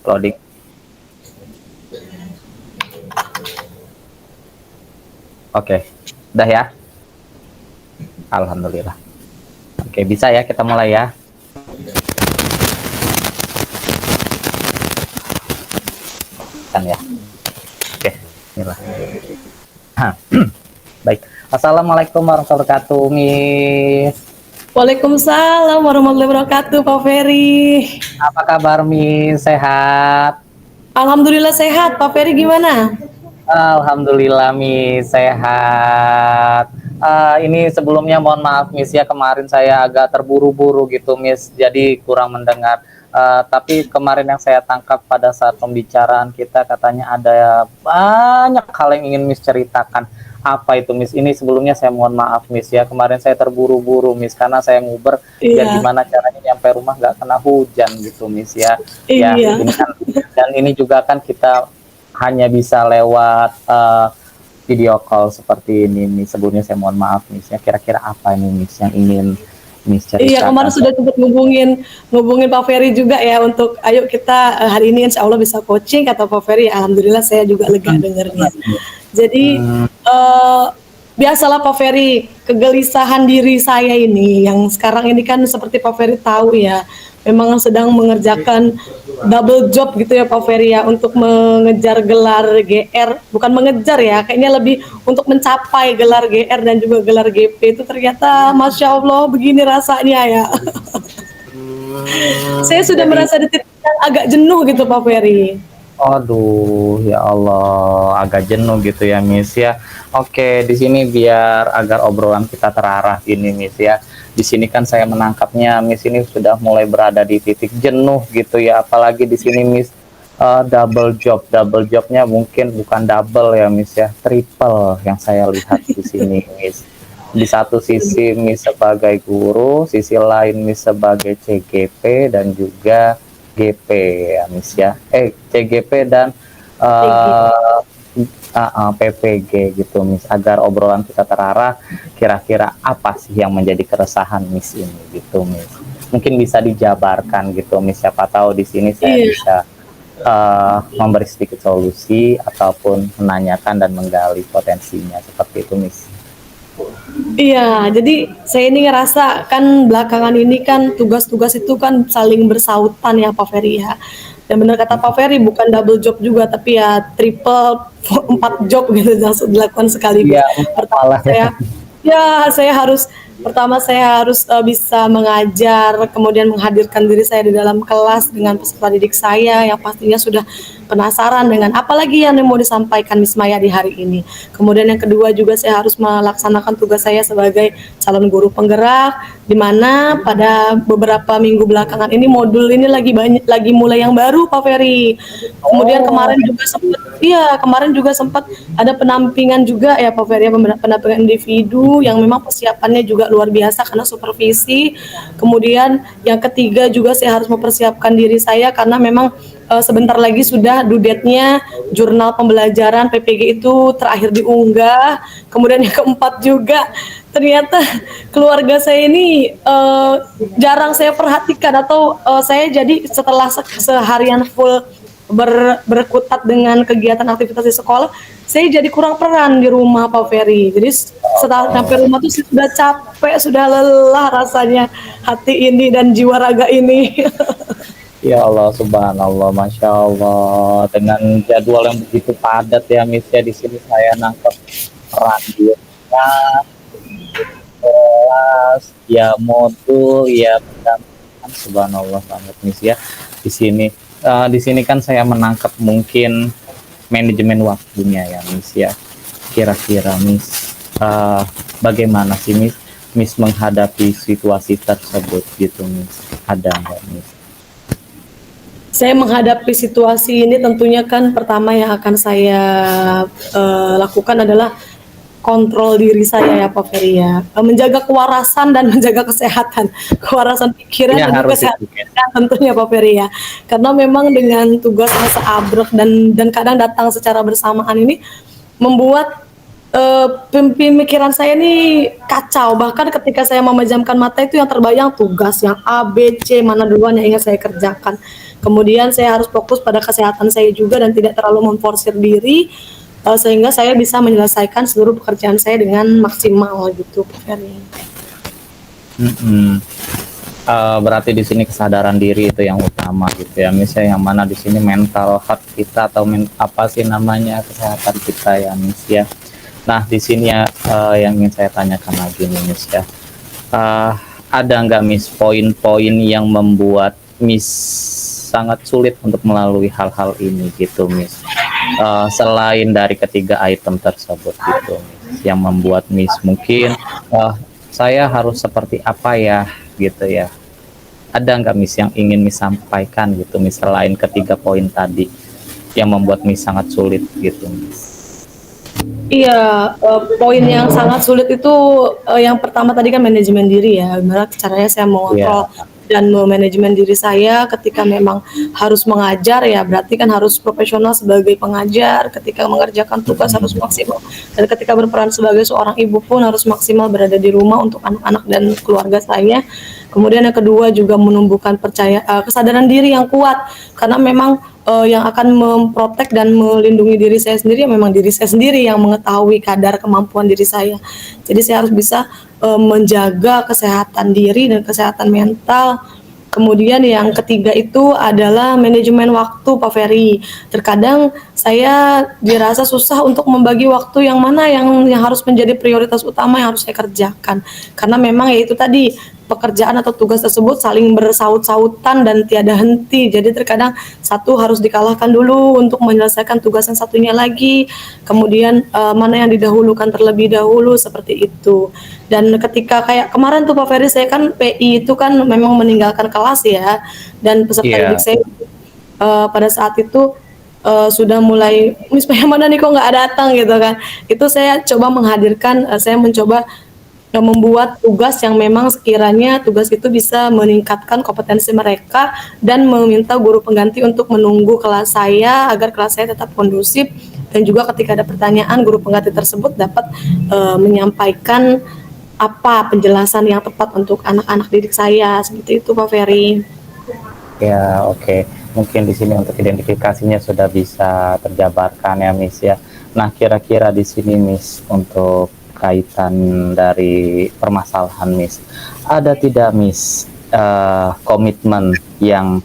Loading. Oke, udah ya. Alhamdulillah. Oke, bisa ya, kita mulai ya. Kan ya. Oke, inilah. Baik. Assalamualaikum warahmatullahi wabarakatuh, Miss. Waalaikumsalam warahmatullahi wabarakatuh, Pak Ferry. Apa kabar, Miss? Sehat? Alhamdulillah sehat, Pak Ferry gimana? Alhamdulillah, Miss, sehat. Ini sebelumnya mohon maaf, Miss, ya, kemarin saya agak terburu-buru gitu, Miss, jadi kurang mendengar. Tapi kemarin yang saya tangkap pada saat pembicaraan kita, katanya ada banyak hal yang ingin Miss ceritakan. Apa itu, Miss? Ini sebelumnya saya mohon maaf, Miss, ya, kemarin saya terburu-buru, Miss, karena saya nguber biar Iya, gimana caranya nyampe rumah nggak kena hujan gitu, Miss, ya. Ya, iya. ini kan, dan ini juga kan kita hanya bisa lewat video call seperti ini, Miss. Sebelumnya saya mohon maaf, Miss, ya. Kira-kira apa ini, Miss, yang ingin Miss Iya, kemarin ceritakan? sudah sempat ngubungin Pak Ferry juga ya untuk ayo kita hari ini insya Allah bisa coaching kata Pak Ferry. Alhamdulillah saya juga lega dengarnya. Jadi eh, biasalah Pak Ferry, kegelisahan diri saya ini yang sekarang ini kan seperti Pak Ferry tahu ya, memang sedang mengerjakan double job gitu ya Pak Ferry ya untuk mengejar gelar GR, bukan mengejar ya, kayaknya lebih untuk mencapai gelar GR dan juga gelar GP itu ternyata Masya Allah begini rasanya ya. Saya sudah Jadi, merasa di titik yang agak jenuh gitu Pak Ferry. aduh, ya Allah, agak jenuh gitu ya, Miss, ya. Oke, di sini biar agar obrolan kita terarah ini, Miss, ya. Di sini kan saya menangkapnya, Miss ini sudah mulai berada di titik jenuh gitu ya. Apalagi di sini, Miss, double jobnya mungkin bukan double ya, Miss, ya, triple yang saya lihat di sini, Miss. Di satu sisi Miss sebagai guru, sisi lain Miss sebagai CGP dan juga GP ya, Miss, ya. CGP dan uh, PPG gitu, Miss. Agar obrolan kita terarah, kira-kira apa sih yang menjadi keresahan Miss ini gitu, Miss. Mungkin bisa dijabarkan gitu, Miss. Siapa tahu di sini saya Iya. bisa memberi sedikit solusi ataupun menanyakan dan menggali potensinya seperti itu, Miss. Iya, jadi saya ini ngerasa kan belakangan ini kan tugas-tugas itu kan saling bersautan ya Pak Ferry ya. Dan benar kata Pak Ferry bukan double job juga tapi ya triple 4 job gitu yang harus dilakukan sekaligus. Iya, Pertama malah ya. saya harus bisa mengajar, kemudian menghadirkan diri saya di dalam kelas dengan peserta didik saya yang pastinya sudah penasaran dengan apalagi yang mau disampaikan Miss Maya di hari ini. Kemudian yang kedua juga saya harus melaksanakan tugas saya sebagai calon guru penggerak, di mana pada beberapa minggu belakangan ini modul ini lagi mulai yang baru Pak Ferry. Kemudian Oh, kemarin juga sempat ada penampingan juga ya Pak Ferry, penampingan individu yang memang persiapannya juga luar biasa karena supervisi. Kemudian yang ketiga juga saya harus mempersiapkan diri saya karena memang sebentar lagi sudah due date-nya jurnal pembelajaran PPG itu terakhir diunggah. Kemudian yang keempat juga ternyata keluarga saya ini jarang saya perhatikan atau saya jadi setelah seharian full berkutat dengan kegiatan aktivitas di sekolah, saya jadi kurang peran di rumah Pak Ferry. Jadi setelah sampai rumah tuh sudah capek, sudah lelah rasanya hati ini dan jiwa raga ini. ya Allah, subhanallah, masya Allah. Dengan jadwal yang begitu padat ya, Miss, ya, di sini saya nangkep radio, kelas, ya modul, ya pendampingan, subhanallah banget, Miss, ya. Di sini kan saya menangkap mungkin manajemen waktunya ya, Miss, ya. Kira-kira Miss, bagaimana sih Miss menghadapi situasi tersebut gitu, Miss? Ada nggak, Miss? Saya menghadapi situasi ini tentunya kan pertama yang akan saya lakukan adalah kontrol diri saya ya Pak Ferry ya. Menjaga kewarasan dan menjaga kesehatan. Kewarasan pikiran Ya dan juga harus kesehatan itu ya. tentunya Pak Ferry ya. Karena memang dengan tugas yang seabrek dan kadang datang secara bersamaan ini membuat Pemikiran saya nih kacau, bahkan ketika saya memejamkan mata itu yang terbayang tugas yang A, B, C, mana duluan yang ingin saya kerjakan. Kemudian saya harus fokus pada kesehatan saya juga dan tidak terlalu memforsir diri, sehingga saya bisa menyelesaikan seluruh pekerjaan saya dengan maksimal gitu, Pak Ferry. Mhm. Berarti di sini kesadaran diri itu yang utama gitu ya, misalnya yang mana di sini mental health kita atau apa sih namanya kesehatan kita ya Miss ya. Nah di sini ya yang ingin saya tanyakan lagi nih Miss ya, Eh, ada nggak Miss poin-poin yang membuat Miss sangat sulit untuk melalui hal-hal ini gitu Miss, selain dari ketiga item tersebut gitu Miss, yang membuat Miss mungkin saya harus seperti apa ya gitu ya, ada nggak Miss yang ingin Miss sampaikan gitu Miss selain ketiga poin tadi yang membuat Miss sangat sulit gitu Miss? Iya, poin yang sangat sulit itu, yang pertama tadi kan manajemen diri ya, gimana caranya saya Iya. mengontrol dan memanajemen diri saya ketika memang harus mengajar ya berarti kan harus profesional sebagai pengajar, ketika mengerjakan tugas harus Mm-mm. maksimal, dan ketika berperan sebagai seorang ibu pun harus maksimal berada di rumah untuk anak-anak dan keluarga saya. Kemudian yang kedua juga menumbuhkan kesadaran diri yang kuat, karena memang yang akan memprotek dan melindungi diri saya sendiri ya memang diri saya sendiri yang mengetahui kadar kemampuan diri saya. Jadi saya harus bisa menjaga kesehatan diri dan kesehatan mental. Kemudian yang ketiga itu adalah manajemen waktu, Pak Ferry. Terkadang saya dirasa susah untuk membagi waktu yang mana yang harus menjadi prioritas utama yang harus saya kerjakan. Karena memang ya itu tadi, pekerjaan atau tugas tersebut saling bersaut-sautan dan tiada henti. Jadi terkadang satu harus dikalahkan dulu untuk menyelesaikan tugas yang satunya lagi. Kemudian mana yang didahulukan terlebih dahulu seperti itu. Dan ketika kayak kemarin tuh Pak Ferry, saya kan PI itu kan memang meninggalkan kelas ya, dan peserta didik Iya. saya pada saat itu sudah mulai, Miss yang mana nih kok nggak datang gitu kan. Itu saya coba menghadirkan, saya mencoba membuat tugas yang memang sekiranya tugas itu bisa meningkatkan kompetensi mereka dan meminta guru pengganti untuk menunggu kelas saya agar kelas saya tetap kondusif, dan juga ketika ada pertanyaan guru pengganti tersebut dapat menyampaikan apa penjelasan yang tepat untuk anak-anak didik saya, seperti itu Pak Ferry. Ya, oke. Mungkin di sini untuk identifikasinya sudah bisa terjabarkan ya, Miss ya. Nah, kira-kira di sini, Miss, untuk kaitan dari permasalahan, Miss, ada tidak, Miss, komitmen yang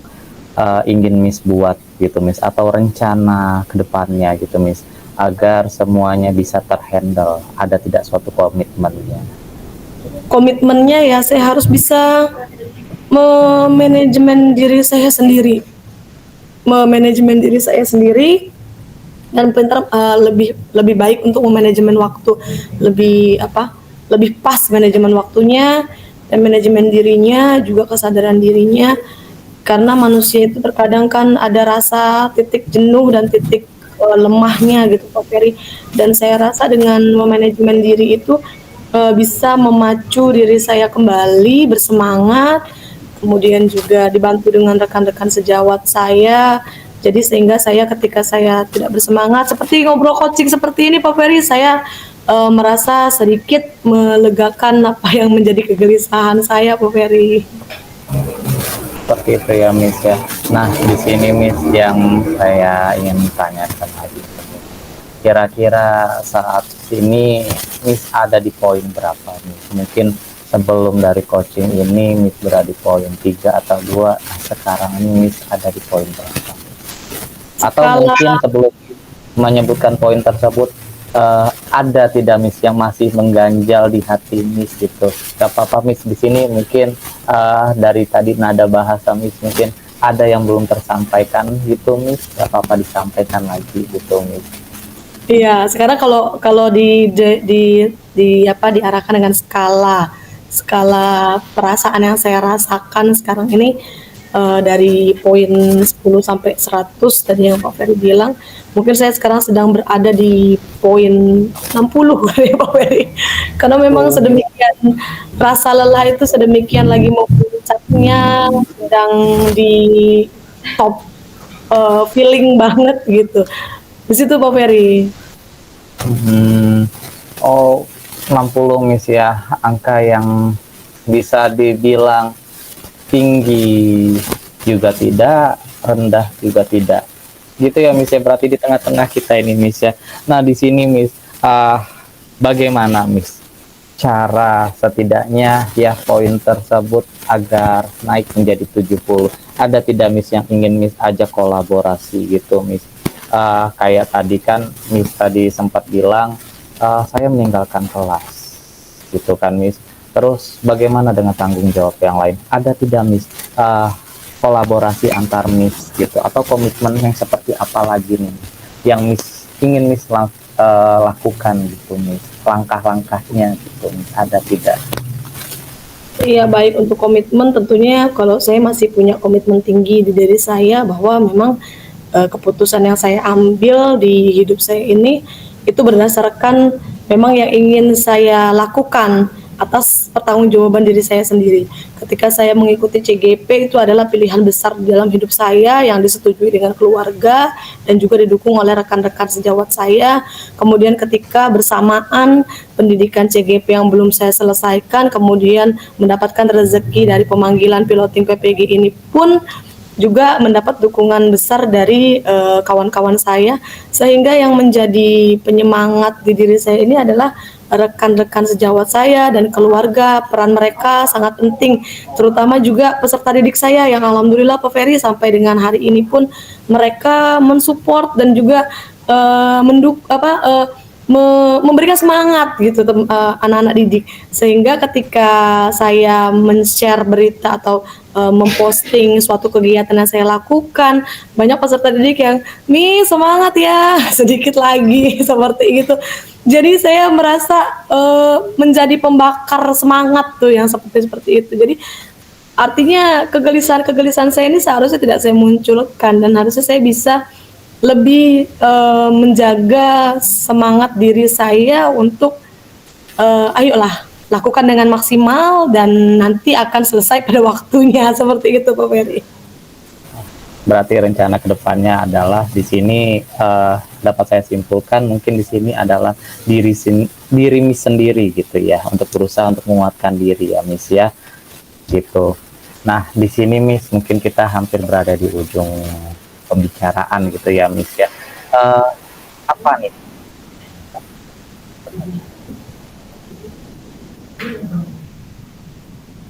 ingin Miss buat gitu, Miss, atau rencana ke depannya gitu, Miss, agar semuanya bisa terhandle? Ada tidak suatu komitmennya? Komitmennya ya saya harus bisa memanajemen diri saya sendiri, memanajemen diri saya sendiri dan pintar, lebih lebih baik untuk memanajemen waktu, lebih lebih pas manajemen waktunya dan manajemen dirinya, juga kesadaran dirinya. Karena manusia itu terkadang kan ada rasa titik jenuh dan titik lemahnya gitu Pak Ferry. Dan saya rasa dengan memanajemen diri itu bisa memacu diri saya kembali bersemangat, kemudian juga dibantu dengan rekan-rekan sejawat saya. Jadi sehingga saya ketika saya tidak bersemangat seperti ngobrol coaching seperti ini Pak Ferry, saya merasa sedikit melegakan apa yang menjadi kegelisahan saya Pak Ferry. Seperti itu ya, Miss ya. Nah, di sini Miss yang saya ingin tanyakan lagi. Kira-kira saat ini Miss ada di poin berapa Miss? Mungkin sebelum dari coaching ini Miss berada di poin 3 atau 2. Nah, sekarang ini Miss ada di poin berapa? Atau Skala mungkin sebelum menyebutkan poin tersebut, ada tidak Miss yang masih mengganjal di hati Miss gitu? Gak apa-apa Miss, di sini mungkin dari tadi nada bahasa Miss mungkin ada yang belum tersampaikan gitu Miss, gak apa-apa disampaikan lagi gitu Miss. Iya, sekarang kalau kalau diarahkan dengan skala skala perasaan yang saya rasakan sekarang ini, dari poin 10 sampai 100 tadi yang Pak Ferry bilang, mungkin saya sekarang sedang berada di poin 60 kali ya Pak Ferry. Karena memang Oh, sedemikian rasa lelah itu sedemikian lagi mau puncaknya, sedang di top feeling banget gitu. Di situ Pak Ferry. hmm. Oh, 60 Miss ya, angka yang bisa dibilang tinggi juga tidak, rendah juga tidak. Gitu ya Miss ya, berarti di tengah-tengah kita ini Miss ya. Nah, di sini Miss, bagaimana Miss cara setidaknya ya poin tersebut agar naik menjadi 70? Ada tidak Miss yang ingin Miss ajak kolaborasi gitu Miss? Kayak tadi kan Miss tadi sempat bilang saya meninggalkan kelas gitu kan Miss. Terus bagaimana dengan tanggung jawab yang lain? Ada tidak Miss kolaborasi antar Miss gitu, atau komitmen yang seperti apa lagi nih yang Miss ingin Miss lakukan gitu Miss, langkah-langkahnya gitu Miss, ada tidak? Iya, baik, untuk komitmen tentunya kalau saya masih punya komitmen tinggi di diri saya bahwa memang keputusan yang saya ambil di hidup saya ini itu berdasarkan memang yang ingin saya lakukan atas pertanggungjawaban diri saya sendiri. Ketika saya mengikuti CGP, itu adalah pilihan besar di dalam hidup saya yang disetujui dengan keluarga dan juga didukung oleh rekan-rekan sejawat saya. Kemudian ketika bersamaan pendidikan CGP yang belum saya selesaikan, kemudian mendapatkan rezeki dari pemanggilan piloting PPG ini pun juga mendapat dukungan besar dari kawan-kawan saya, sehingga yang menjadi penyemangat di diri saya ini adalah rekan-rekan sejawat saya dan keluarga. Peran mereka sangat penting, terutama juga peserta didik saya yang alhamdulillah Pak Ferry sampai dengan hari ini pun mereka mensupport dan juga memberikan semangat gitu anak-anak didik, sehingga ketika saya men-share berita atau memposting suatu kegiatan yang saya lakukan, banyak peserta didik yang "Mi semangat ya" sedikit lagi seperti itu. Jadi saya merasa menjadi pembakar semangat tuh yang seperti itu. Jadi artinya kegelisahan-kegelisahan saya ini seharusnya tidak saya munculkan, dan harusnya saya bisa lebih menjaga semangat diri saya untuk ayolah lakukan dengan maksimal dan nanti akan selesai pada waktunya, seperti itu Pak Ferry. Berarti rencana kedepannya adalah di sini dapat saya simpulkan mungkin di sini adalah diri Miss sendiri gitu ya, untuk berusaha untuk menguatkan diri ya Miss ya gitu. Nah, di sini Miss mungkin kita hampir berada di ujung pembicaraan gitu ya Miss ya. Apa nih?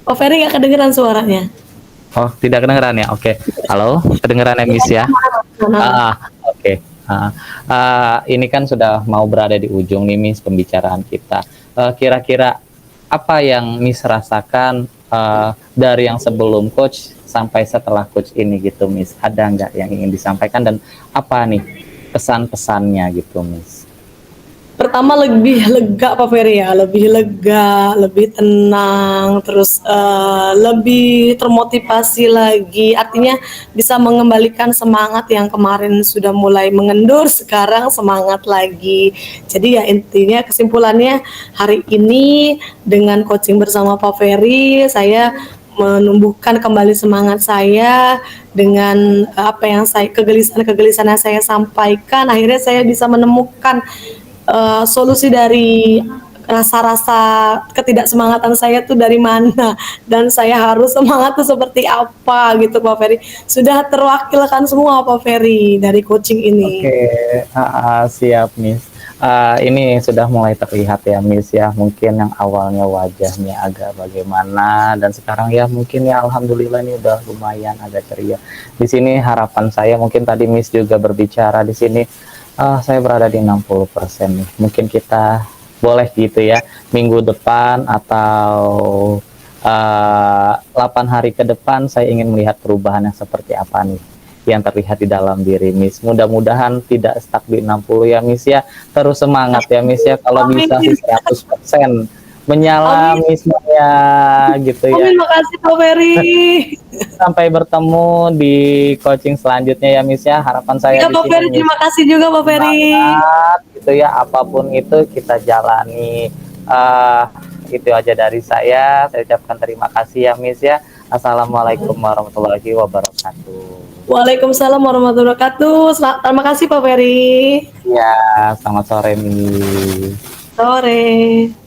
Pak Ferry nggak kedengeran suaranya. Oh, tidak kedengeran ya? Oke. Halo, kedengeran ya Miss ya? Oke. Ini kan sudah mau berada di ujung nih Miss pembicaraan kita. Kira-kira apa yang Miss rasakan dari yang sebelum coach sampai setelah coach ini gitu Miss? Ada nggak yang ingin disampaikan dan apa nih pesan-pesannya gitu Miss? Pertama lebih lega Pak Ferry ya, lebih lega, lebih tenang, terus lebih termotivasi lagi. Artinya bisa mengembalikan semangat yang kemarin sudah mulai mengendur, sekarang semangat lagi. Jadi ya intinya kesimpulannya hari ini dengan coaching bersama Pak Ferry, saya menumbuhkan kembali semangat saya dengan apa yang saya kegelisahan-kegelisahan yang saya sampaikan. Akhirnya saya bisa menemukan solusi dari rasa-rasa ketidaksemangatan saya tuh dari mana, dan saya harus semangat tuh seperti apa gitu Pak Ferry. Sudah terwakilkan semua Pak Ferry dari coaching ini. Oke, siap Miss. Ini sudah mulai terlihat ya Miss ya, mungkin yang awalnya wajahnya agak bagaimana dan sekarang ya mungkin ya alhamdulillah ini udah lumayan agak ceria. Di sini harapan saya mungkin tadi Miss juga berbicara di sini, saya berada di 60% nih. Mungkin kita boleh gitu ya minggu depan atau 8 hari ke depan saya ingin melihat perubahan yang seperti apa nih yang terlihat di dalam diri Miss. Mudah-mudahan tidak stuck di 60 ya Miss ya. Terus semangat ya Miss ya. Kalau bisa sih 100% menyala Miss ya gitu ya. Amin, makasih Pak Ferry. Sampai bertemu di coaching selanjutnya ya Miss ya. Harapan saya Ya di Pak sini Ferry, Miss, terima kasih juga Pak Ferry. semangat gitu ya, apapun itu kita jalani. Itu aja dari saya ucapkan terima kasih ya Miss ya. Assalamualaikum warahmatullahi wabarakatuh. Waalaikumsalam warahmatullahi wabarakatuh. Terima kasih Pak Ferry. Ya, selamat sore nih. Sore.